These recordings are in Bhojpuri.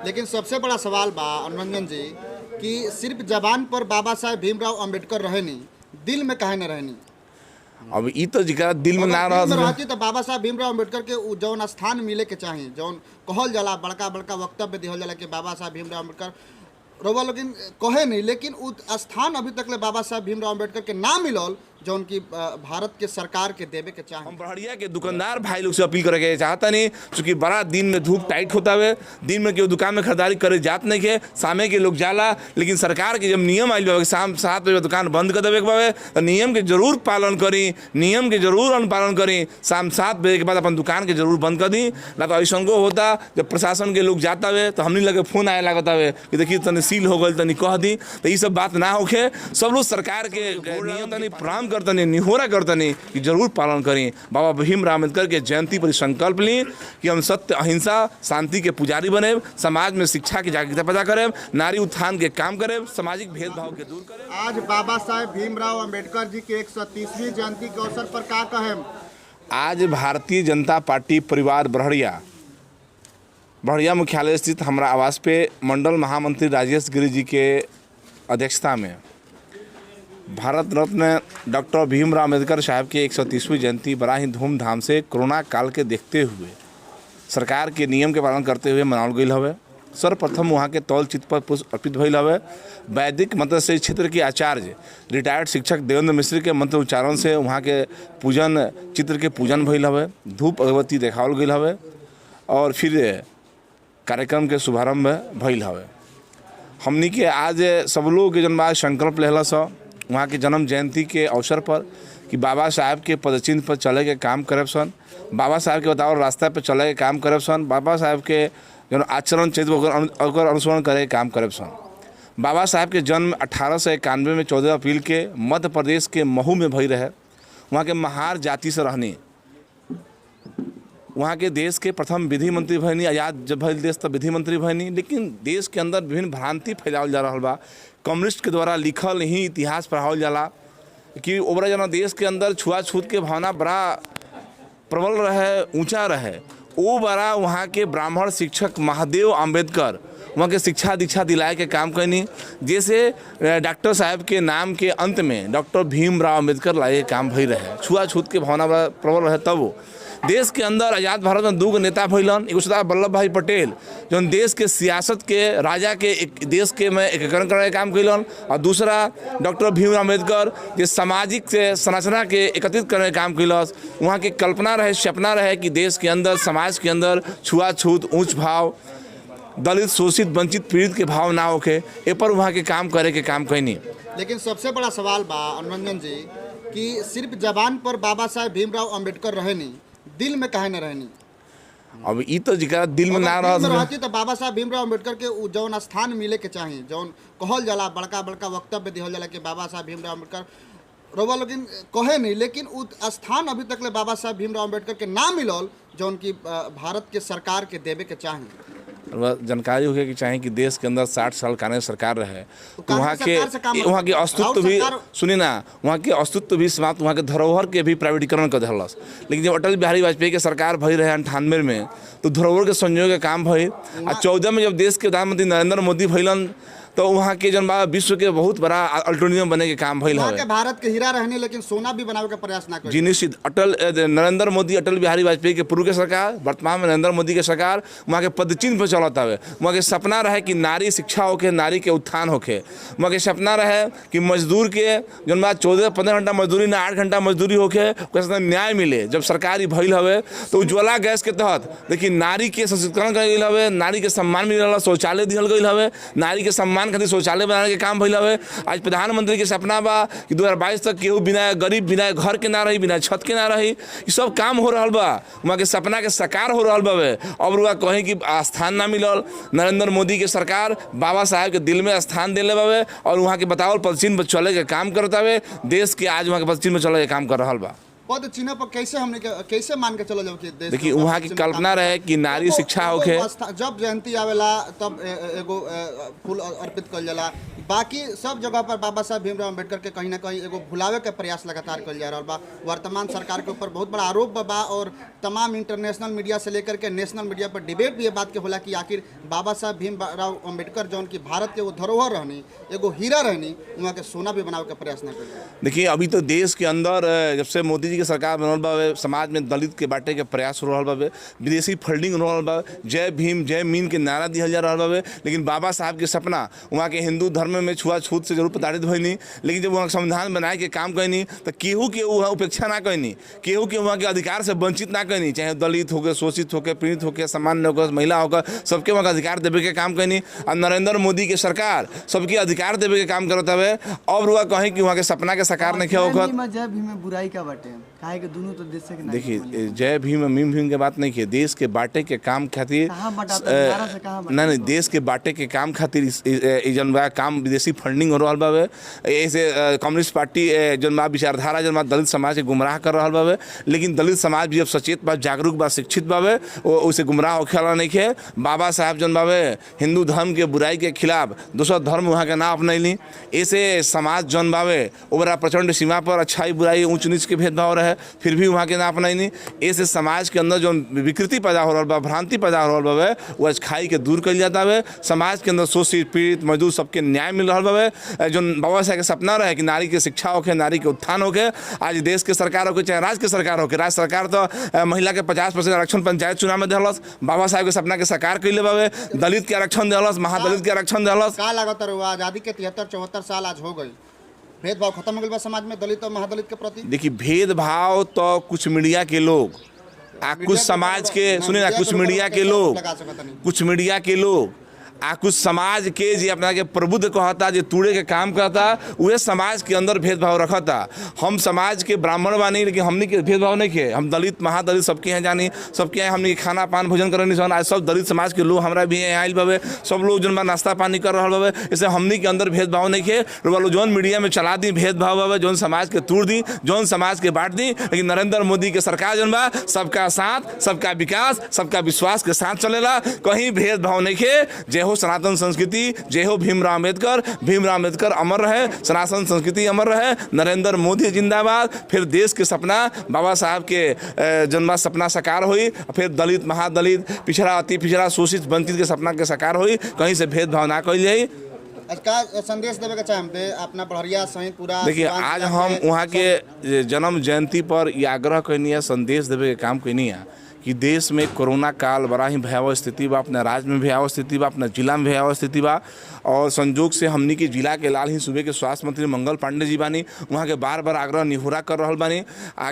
लेकिन सबसे बड़ा सवाल बा अनुरंजन जी कि सिर्फ जबान पर बाबा साहेब भीमराव अंबेडकर रहे नहीं, दिल में काहे न रहनी। अब ई तो जिकरा दिल में ना दिल में रह रहती तो बाबा साहेब भीमराव अंबेडकर के जौन स्थान मिले के चाही, जौन कहल जाला बड़का बड़का वक्तव्य दिहल जाला कि बाबा साहेब भीमराव अंबेडकर रउआ लेकिन कहे नहीं, लेकिन उ स्थान अभी तक ले बाबा साहेब भीमराव अंबेडकर के ना मिलल जौन की भारत के सरकार के देवे के चाही। हम बड़हरिया के दुकानदार भाई लोग से अपील करे के चाहता नहीं, चूँकि बड़ा दिन में धूप टाइट होता है, दिन में केहू दुकान में खरीदारी करे जात नहीं के, शामे के लोग जाला, लेकिन सरकार के जब नियम आइल बा शाम 7 बजे दुकान बंद कर देवे के बावे तो नियम के जरूर पालन करी, नियम के जरूर अनुपालन करी। शाम 7 बजे के बाद अपन दुकान के जरूर बंद कर दी, ना तो ऐसा होता जब प्रशासन के लोग जाता हुए तो हमने लगे फोन आए लगता है कि देखिए तनी सील हो गई तनी कह दी, तो ये सब बात ना होके सब लोग सरकार के नियम तनी प्रणाम करतनी निहोरा करतनी कि जरूर पालन करें। बाबा भीमराव अम्बेडकर के जयंती पर संकल्प ली कि हम सत्य अहिंसा शांति के पुजारी बने, समाज में शिक्षा की जागरूकता पैदा करें, नारी उत्थान के काम करें, सामाजिक भेदभाव के दूर करें। आज बाबा साहेब भीमराव अंबेडकर जी के 130वीं जयंती के अवसर पर क्या कहें। आज भारतीय जनता पार्टी परिवार बड़हरिया मुख्यालय स्थित हमारा आवास पे मंडल महामंत्री राजेश गिरी जी के अध्यक्षता में भारत रत्न डॉक्टर भीमराव अम्बेडकर साहब की 130वीं जयंती बड़ा ही धूमधाम से कोरोना काल के देखते हुए सरकार के नियम के पालन करते हुए मनावल गई हवे। सर्वप्रथम वहाँ के तौल चित्र पर पुष्प अर्पित भइल हवे। वैदिक मत्स्य क्षेत्र के आचार्य रिटायर्ड शिक्षक देवेंद्र मिश्र के मंत्र उच्चारण से वहाँ के पूजन चित्र के पूजन भइल हवे, धूप अगरबत्ती देखावल गई हवे और फिर कार्यक्रम के शुभारंभ भइल हवे। हमनी के आज सब लोग के जन बा संकल्प लेहला सा वहाँ के जन्म जयंती के अवसर पर कि बाबा साहब के पदचिन्ह पर चले के काम करब सन, बाबा साहब के बताओ रास्ता पर चले के काम करब सन, बाबा साहब के जो आचरण चरित्र ओकर अनुसरण करे के काम करब सन। बाबा साहब के जन्म 1891 में 14 अप्रैल के मध्य प्रदेश के महू में भई रहे। वहाँ के महार जाति से रहनी, वहाँ के देश के प्रथम विधि मंत्री भइनी, आज़ाद जब भइल देश तब विधि मंत्री भइनी। लेकिन देश के अंदर विभिन्न भ्रांति फैलावल जा रहा बा, कम्युनिस्ट के द्वारा लिखल ही इतिहास पढ़ावल जाला कि ओबरा जना देश के अंदर छुआछूत के भावना बड़ा प्रबल रहे, ऊंचा रहे। वो बड़ा वहाँ के ब्राह्मण शिक्षक महादेव अम्बेडकर वहाँ के शिक्षा दीक्षा दिलाए के काम करनी, जैसे डॉक्टर साहब के नाम के अंत में डॉक्टर भीमराव अम्बेडकर लाए काम भई रहे। छुआछूत के भावना बड़ा प्रबल रहे। तब वो देश के अंदर आज़ाद भारत में 2 नेता भइलन, एगो सरदार वल्लभ भाई पटेल जो देश के सियासत के राजा के एक देश के में एकीकरण करे के काम कैलन, और दूसरा डॉक्टर भीमराव अम्बेडकर जो सामाजिक से संरचना के एकत्रित करे के काम कैलस। वहाँ के कल्पना रहे, सपना रहे कि देश के अंदर समाज के अंदर छुआछूत ऊँच भाव, दलित शोषित वंचित पीड़ित के भाव ना होके, ए पर वहाँ के काम करे के काम कैनी। लेकिन सबसे बड़ा सवाल बा अनुरंजन जी कि सिर्फ जबान पर बाबा साहेब भीमराव अंबेडकर रहे नहीं, दिल में काहे न रहनी। अब ई तो जिकरा दिल में ना रहती तो बाबा साहब भीमराव अंबेडकर के जौन स्थान मिले के चाही, जौन कहल जाला बड़का बड़का वक्तव्य दिहल जाला कि बाबा साहब भीमराव अंबेडकर रउआ लेकिन कहे नहीं, लेकिन उ स्थान अभी तक ले बाबा साहब भीमराव अंबेडकर के ना मिलल जौन की भारत के सरकार के देवे के चाही। जानकारी होगी कि चाहे कि देश के अंदर 60 साल कांग्रेस सरकार रहे, तो वहाँ के अस्तित्व भी सुनी ना, वहाँ के अस्तित्व भी समाप्त, वहाँ के धरोहर के भी प्राइवेटीकरण कर दिलस। लेकिन जब अटल बिहारी वाजपेयी के सरकार भई रहे 98 में, तो धरोहर के संयोग के काम भई। और 14 में जब देश के प्रधानमंत्री नरेंद्र मोदी भइलन तो वहाँ के जन विश्व के बहुत बड़ा अल्टोनियम बने के काम भइल है। भारत के हीरा रहने लेकिन सोना भी बनावे का प्रयास ना करे। जी निश्चित। नरेंद्र मोदी, अटल बिहारी वाजपेयी के पूर्व के सरकार, वर्तमान में नरेंद्र मोदी के सरकार वहाँ के पदचिन्ह पर चलता है। वहाँ के सपना रहे कि नारी शिक्षा होके, नारी के उत्थान होके। वहाँ के सपना रहे कि मजदूर के जन 14-15 घंटा मजदूरी ना 8 घंटा मजदूरी होके न्याय मिले। जब सरकारी भइल हवे तो उज्ज्वला गैस के तहत देखिए नारी के सशक्तिकरण कल गई हवे, नारी के सम्मान मिलल, शौचालय दिहल गई हवे, नारी के सम्मान खातिर शौचालय बनाने के काम भइल हवे। आज प्रधानमंत्री के सपना बा कि 2022 तक केहू बिना गरीब, बिना घर के ना रही, बिना छत के ना रही। ये सब काम हो रहा बा, वहाँ के सपना के साकार हो रहा बावे। अब रुआ कहीं कि स्थान ना मिलल, नरेंद्र मोदी के सरकार बाबा साहब के दिल में स्थान दिले बावे और वहाँ के बतावल पदचिन्ह पर चले के काम करता है। देश के आज वहाँ के पदचिन्ह पर चले के काम कर रहा बा। पद चिन्ह पर कैसे हमने कैसे मान के चलो जाओ कि देश देखिए वहाँ की कल्पना रहे कि नारी शिक्षा होके, जब जयंती आवेला तब एगो फूल अर्पित कल जाला, बाकी सब जगह पर बाबा साहब भीमराव अम्बेडकर के कहीं ना कहीं एगो भुलावे के प्रयास लगातार कल जा रहा बा। वर्तमान सरकार के ऊपर बहुत बड़ा आरोप बा और तमाम इंटरनेशनल मीडिया से लेकर के नेशनल मीडिया पर डिबेट भी ये बात के होला कि आखिर बाबा साहब भीमराव अम्बेडकर जौन की भारत के वो धरोहर रहनी, एगो हीरा रहनी, वहाँ के सोना भी बनावे के प्रयास ना कर। देखिए अभी तो देश के अंदर जब से मोदी जी के सरकार बनल बा, समाज में दलित के बांटे के प्रयास हो रहा बा, विदेशी फंडिंग हो रहा बा, जय भीम जय मीन के नारा दिहल जा रहा बा। लेकिन बाबा साहब के सपना वहाँ के हिंदू धर्म में छुआछूत से जरूर प्रताड़ित भइनी, लेकिन जब वहाँ संविधान बनाए के काम कैनी तो केहू के वहाँ उपेक्षा ना कैनी, केहू के वहाँ के अधिकार से वंचित ना कैनी, चाहे दलित होकर, शोषित होकर, पीड़ित होकर, सामान्य होकर, महिला होकर, सबके वहाँ अधिकार देवे के काम कैनी। और नरेंद्र मोदी के सरकार सबके अधिकार देवे के काम करत हवे। अब रुआ कहीं कि वहाँ के सपना के साकार नहीं होगा। जय भीम में बुराई का बाटे काहे के दोनों तो देश के देखिए जय भीम मीम भीम के बात नहीं किए, देश के बाटे के काम खातिर नहीं देश के बाटे के काम खातिर जन बा काम विदेशी फंडिंग हो रहा बावे। ऐसे कम्युनिस्ट पार्टी जन बा विचारधारा जन बा दलित समाज के गुमराह कर रहा बावे। लेकिन दलित समाज भी अब सचेत बा, जागरूक बा, शिक्षित बावे, उसे गुमराह होखे वाला नहीं है। बाबा साहब जन बावे हिंदू धर्म के बुराई के खिलाफ दूसरा धर्म वहाँ के ना अपनैली। ऐसे समाज जन बावे ओकरा प्रचंड सीमा पर अच्छाई बुराई ऊंच नीच के भेदभाव रहे, फिर भी वहाँ के ना अपनैनी। ऐसे समाज के अंदर जो विकृति पैदा हो रहा बा, भ्रांति पैदा हो रहा बा, वो अच्छाई के दूर कर जाता है। समाज के अंदर शोषित पीड़ित मजदूर सबके न्याय मिल रहा बा। जो बाबा साहब के सपना रहे कि नारी के शिक्षा होके, नारी के उत्थान होके, आज देश के सरकार होके चाहे राज्य के सरकार होके, राज्य सरकार तो महिला के 50% आरक्षण पंचायत चुनाव में दिलस। बाबा साहब के सपना के साकार कैले बावे, दलित के आरक्षण दिलस, महादलित के आरक्षण दिलस। का लागत रहुआ आजादी के 73-74 साल आज हो गई, भेदभाव खत्म हो गया समाज में दलित और महादलित के प्रति? देखिए भेदभाव तो कुछ मीडिया के लोग कुछ समाज के सुने ना, कुछ मीडिया के लोग कुछ समाज के जी अपना के प्रबुद्ध कहता, जो तूड़े के काम करता, वह समाज के अंदर भेदभाव रखता। हम समाज के ब्राह्मण बानी, लेकिन हमने के भेदभाव नहीं किए। हम दलित महादलित सबके यहाँ जानी, सबके यहाँ हमने खाना पान भोजन करनी सन। आज सब दलित समाज के लोग हमारा भी यहाँ आयल बावे, सब लोग जन नाश्ता पानी कर रहा बावे। इससे हमने के अंदर भेदभाव नहीं किए। जौन मीडिया में चला दी भेदभाव बावे, जौन समाज के तोड़ दी, जौन समाज के बांट दी। लेकिन नरेंद्र मोदी के सरकार जन बा सबका साथ, सबका विकास, सबका विश्वास के साथ चलेला, कहीं भेदभाव नहीं किए। जय सनातन संस्कृति, जय हो भीमराव अम्बेडकर। भीमराव अम्बेडकर अमर रहे, सनातन संस्कृति अमर रहे, नरेंद्र मोदी जिंदाबाद। फिर देश के सपना बाबा साहब के जन्मा सपना साकार हुई, फिर दलित महादलित, पिछड़ा अति पिछड़ा, शोषित वंचित के सपना के साकार हुई। कहीं से भेदभाव ना कल जाए। का संदेश देवे के चाहे अपना बहरिया सहित पूरा? देखिए आज हम वहाँ के जन्म जयंती पर ये आग्रह कैनी है, संदेश देवे के काम कैनी है कि देश में कोरोना काल बड़ा ही भयावह स्थिति बा, अपना राज्य में भयावह स्थिति बा, अपना जिला में भयावह स्थिति बा। और संजोग से हमनी के जिला के लाल ही सूबे के स्वास्थ्य मंत्री मंगल पांडे जी बानी, वहाँ के बार बार आग्रह निहोरा कर रहा बानी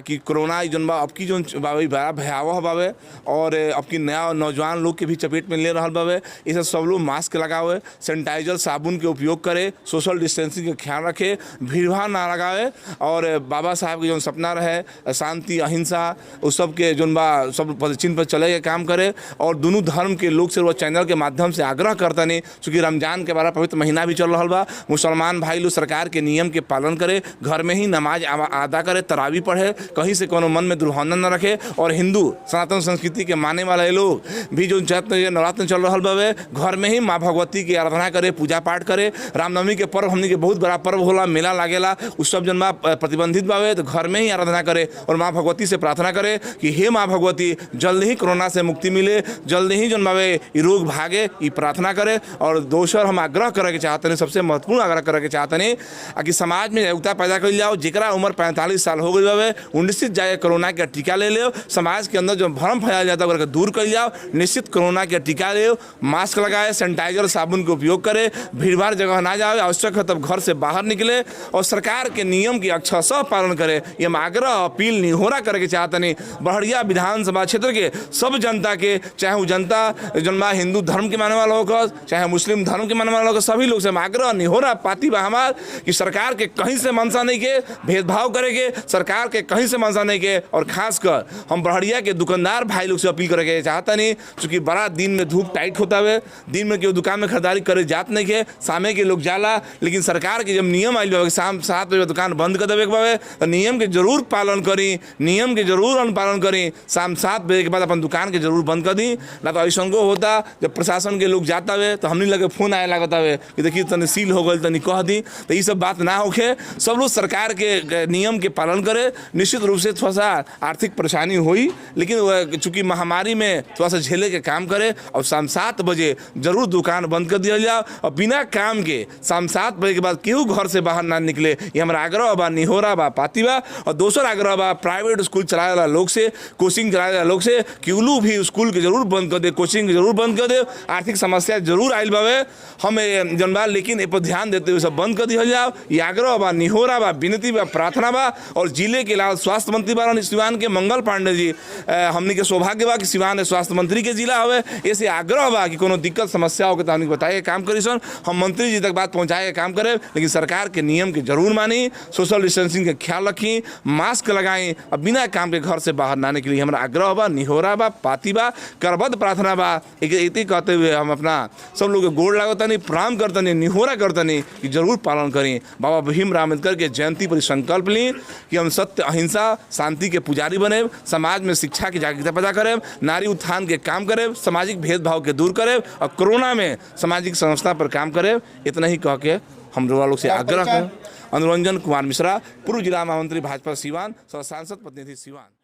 कि कोरोना जन बा अब की जो बड़ा भयावह बावे और अब की नया नौजवान लोग के भी चपेट में ले रहा बावे। इसे सब लोग मास्क लगावे, सैनिटाइजर साबुन के उपयोग करे, सोशल डिस्टेंसिंग का ख्याल रखे, भीड़ भाड़ ना लगावे। और बाबा साहब के जो सपना रहे शांति अहिंसा, उस सब के जौन बा सब चिन्ह पर चले के काम करे। और दोनों धर्म के लोग से वो चैनल के माध्यम से आग्रह करता नहीं, चूँकि रमजान के बारा पवित्र महीना भी चल रहा बा, मुसलमान भाई लोग सरकार के नियम के पालन करे, घर में ही नमाज अदा करे, तरावी पढ़े, कहीं से कोनो मन में दुर्भावना न रखे। और हिंदू सनातन संस्कृति के माने वाले लोग भी जो चैत्र नवरात्र चल रहा बावे, घर में ही माँ भगवती की आराधना करे, पूजा पाठ करे। रामनवमी के पर्व हमने के बहुत बड़ा पर्व होला, मेला लागेला, उस सब जन प्रतिबंधित बावे, तो घर में ही आराधना करे और माँ भगवती से प्रार्थना करे कि हे माँ भगवती जल्द ही कोरोना से मुक्ति मिले, जल्द ही जन बावे ये रोग भागे, ये प्रार्थना करे। और दोसर हम आग्रह करे के चाहते हैं, सबसे महत्वपूर्ण आग्रह करे के चाहते हैं कि समाज में एकता पैदा कर जाओ। जेकरा उम्र 45 साल हो गई बावे वो निश्चित जाए कोरोना के टीका ले लो। समाज के अंदर जो भ्रम फैलाया जाता है दूर कर जाओ, निश्चित कोरोना के टीका ले, मास्क लगाए, सैनिटाइजर साबुन का उपयोग करे, भीड़ भाड़ जगह ना जाए, आवश्यक है तब घर से बाहर निकले और सरकार के नियम की अक्षरशः पालन करे। ये हम आग्रह अपील निहोरा करे के चाहते हैं। बहरिया विधानसभा क्षेत्र क्षेत्र के सब जनता के, चाहे वो जनता जन्मा हिंदू धर्म के मानने वाला होकर, चाहे मुस्लिम धर्म के मानने वाला होकर, सभी लोग से हम आग्रह निहोरा पाती बा हमार कि सरकार के कहीं से मनसा नहीं के भेदभाव करेंगे, सरकार के कहीं से मनसा नहीं के। और खासकर हम बड़हरिया के दुकानदार भाई लोग से अपील करेंगे चाहता नहीं, चूँकि बड़ा दिन में धूप टाइट होता है, दिन में केहू दुकान में खरीदारी करे जात नहीं के, शामे के लोग जाला, लेकिन सरकार के जब नियम आइल बा शाम 7 बजे दुकान बंद कर देवे के बावे, तो नियम के जरूर पालन करी, नियम के जरूर अनुपालन करी। शाम 7 बजे के बाद अपन दुकान के जरूर बंद कर दी, ना तो ऐसा होता जब प्रशासन के लोग जाता है तो हमने लगे फोन आए लगता है कि देखिए तनी सील हो गई, तनी कह दी, तो ये सब बात ना होके सब लोग सरकार के नियम के पालन करे। निश्चित रूप से थोड़ा सा आर्थिक परेशानी हुई, लेकिन चूंकि महामारी में थोड़ा सा झेले के काम करे और शाम 7 बजे जरूर दुकान बंद कर दिया जाए और बिना काम के शाम 7 बजे के बाद केहू घर से बाहर ना निकले। ये हमारा आग्रह बा, निहोरा बा, पाती बा। और दूसर आग्रह बा प्राइवेट स्कूल चलाए वाला लोग से, कोचिंग चलाए वाला लोग से कि उलू भी स्कूल के जरूर बंद कर दे, कोचिंग के जरूर बंद कर दे। आर्थिक समस्या जरूर आयल बावे हम जनबा, लेकिन ए पर ध्यान देते हुए सब बंद कर दिया जाओ। ये आग्रह बा, निहोरा बा, विनती बा, प्रार्थना बा। और जिले के अलावा स्वास्थ्य मंत्री बा सिवान के मंगल पांडे जी, हमने के सौभाग्य बा कि सिवान स्वास्थ्य मंत्री के जिला हवे। ऐसे आग्रह बा कि कोनो दिक्कत समस्या हो तो हमने बताए काम करी सन, हम मंत्री जी तक बात पहुँचाए के काम करें, लेकिन सरकार के नियम के जरूर मानी, सोशल डिस्टेंसिंग का ख्याल रखी, मास्क लगाएं और बिना काम के घर से बाहर ना निकली। हमारा आग्रह बा, निहोरा बा, पाती बा, करबद्ध प्रार्थना बा। इति कहते हुए हम अपना सब लोग गोड़ लागतनी, प्रणाम करतनी, निहोरा करतनी कि जरूर पालन करें। बाबा भीमराव अम्बेडकर के जयंती पर संकल्प ली कि हम सत्य, अहिंसा, शांति के पुजारी बने, समाज में शिक्षा की जागरूकता पैदा करें, नारी उत्थान के काम करें, सामाजिक भेदभाव के दूर करें और कोरोना में सामाजिक संस्था पर काम करें। इतना ही कह के हम लोग से आग्रह करें। अनुरंजन कुमार मिश्रा, पूर्व जिला महामंत्री भाजपा सिवान, सांसद प्रतिनिधि सिवान।